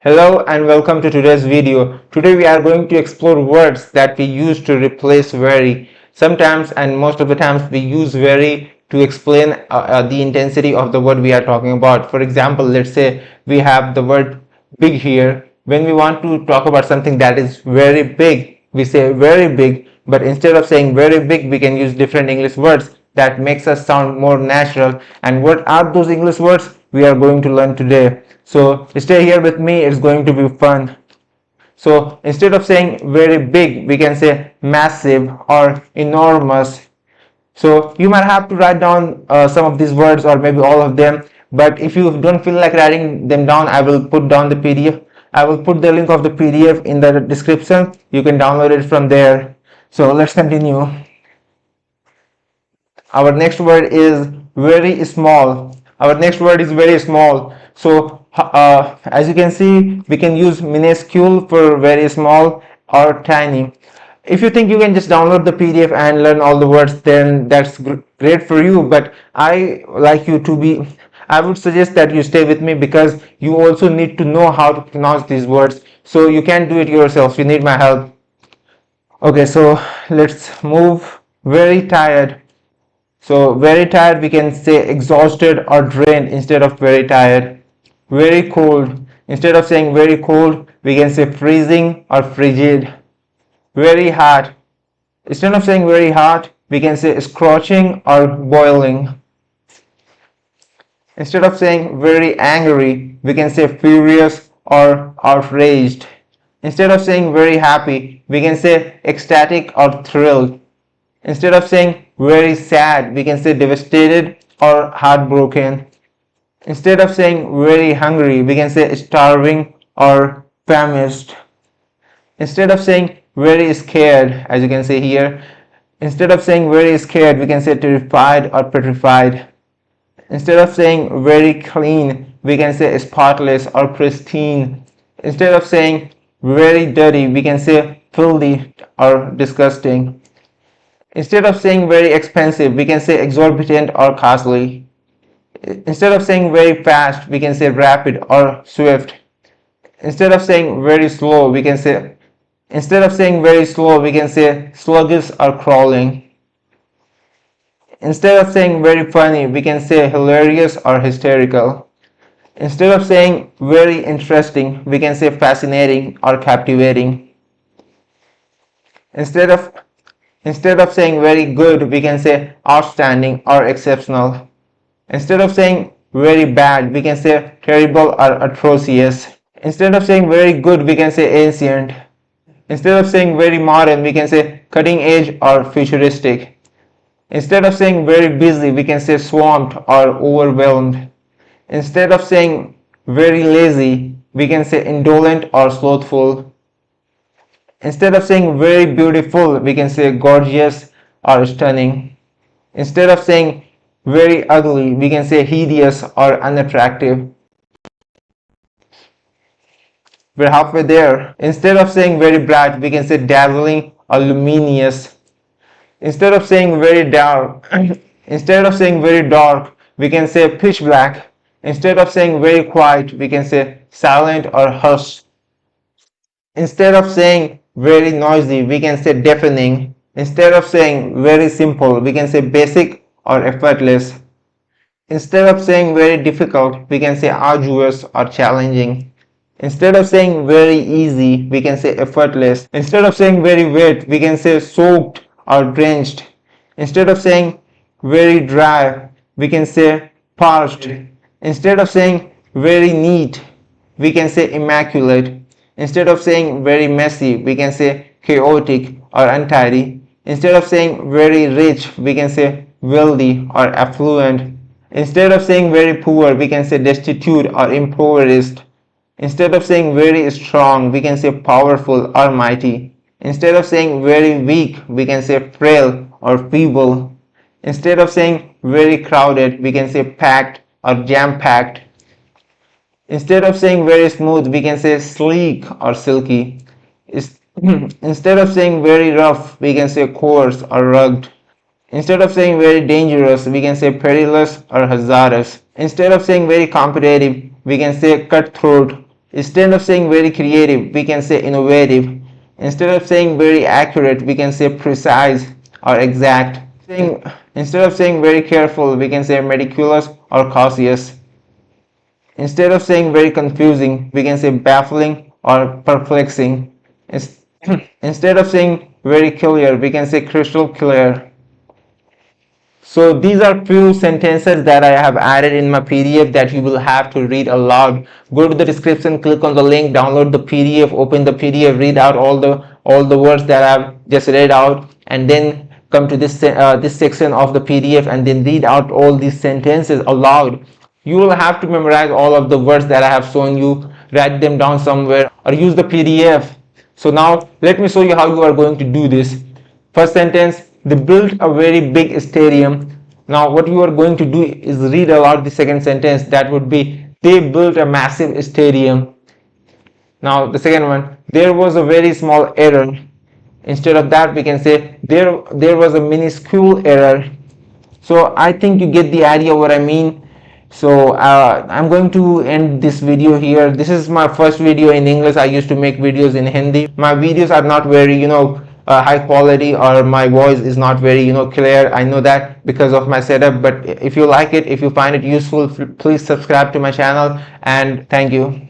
Hello and welcome to today's video. Today we are going to explore words that we use to replace very. Sometimes and most of the times we use very to explain the intensity of the word we are talking about. For example, let's say we have the word big here. When we want to talk about something that is very big, we say very big, but instead of saying very big, we can use different English words that makes us sound more natural. And what are those English words we are going to learn today? So stay here with me, it's going to be fun. So instead of saying very big, we can say massive or enormous. So you might have to write down some of these words or maybe all of them, but if you don't feel like writing them down, I will put down the PDF. I will put the link of the PDF in the description. You can download it from there. So let's continue. Our next word is very small. Our next word is very small. So as you can see, we can use minuscule for very small or tiny. If you think you can just download the PDF and learn all the words, then that's great for you, but I would suggest that you stay with me because you also need to know how to pronounce these words. So you can't do it yourself, you need my help. Okay, so let's move. Very tired. So very tired, we can say exhausted or drained instead of very tired. Very cold. Instead of saying very cold, we can say freezing or frigid. Very hot. Instead of saying very hot, we can say scorching or boiling. Instead of saying very angry, we can say furious or outraged. Instead of saying very happy, we can say ecstatic or thrilled. Instead of saying very sad, we can say devastated or heartbroken. Instead of saying very hungry, we can say starving or famished. Instead of saying very scared, as you can see here, instead of saying very scared, we can say terrified or petrified. Instead of saying very clean, we can say spotless or pristine. Instead of saying very dirty, we can say filthy or disgusting. Instead of saying very expensive, we can say exorbitant or costly. Instead of saying very fast, we can say rapid or swift. Instead of saying very slow, we can say sluggish or crawling. Instead of saying very funny, we can say hilarious or hysterical. Instead of saying very interesting, we can say fascinating or captivating. Instead of saying very good, we can say outstanding or exceptional. Instead of saying very bad, we can say terrible or atrocious. Instead of saying very good, we can say ancient. Instead of saying very modern, we can say cutting edge or futuristic. Instead of saying very busy, we can say swamped or overwhelmed. Instead of saying very lazy, we can say indolent or slothful. Instead of saying very beautiful, we can say gorgeous or stunning. Instead of saying very ugly, we can say hideous or unattractive. We're halfway there. Instead of saying very bright, we can say dazzling or luminous. Instead of saying very dark, we can say pitch black. Instead of saying very quiet, we can say silent or hushed. Instead of saying very noisy, we can say deafening. Instead of saying very simple, we can say basic or effortless. Instead of saying very difficult, we can say arduous or challenging. Instead of saying very easy, we can say effortless. Instead of saying very wet, we can say soaked or drenched. Instead of saying very dry, we can say parched. Instead of saying very neat, we can say immaculate. Instead of saying very messy, we can say chaotic or untidy. Instead of saying very rich, we can say wealthy or affluent. Instead of saying very poor, we can say destitute or impoverished. Instead of saying very strong, we can say powerful or mighty. Instead of saying very weak, we can say frail or feeble. Instead of saying very crowded, we can say packed or jam-packed. Instead of saying very smooth, we can say sleek or silky. Instead of saying very rough, we can say coarse or rugged. Instead of saying very dangerous, we can say perilous or hazardous. Instead of saying very competitive, we can say cutthroat Instead of saying very creative, we can say innovative. Instead of saying very accurate, we can say precise or exact. Instead of saying very careful, we can say meticulous or cautious. Instead of saying very confusing, we can say baffling or perplexing. Instead of saying very clear, we can say crystal clear. So these are few sentences that I have added in my PDF that you will have to read aloud. Go to the description, click on the link, download the PDF, open the PDF, read out all the words that I've just read out, and then come to this section of the PDF and then read out all these sentences aloud. You will have to memorize all of the words that I have shown you, write them down somewhere, or use the PDF. So now let me show you how you are going to do this. First sentence, they built a very big stadium. Now what you are going to do is read aloud the second sentence. That would be, they built a massive stadium. Now the second one, there was a very small error. Instead of that, we can say there was a minuscule error. So I think you get the idea what I mean. So I'm going to end this video here. This is my first video in English. I used to make videos in Hindi. My videos are not very high quality, or my voice is not very clear. I know that because of my setup, but if you like it, if you find it useful, please subscribe to my channel, and thank you.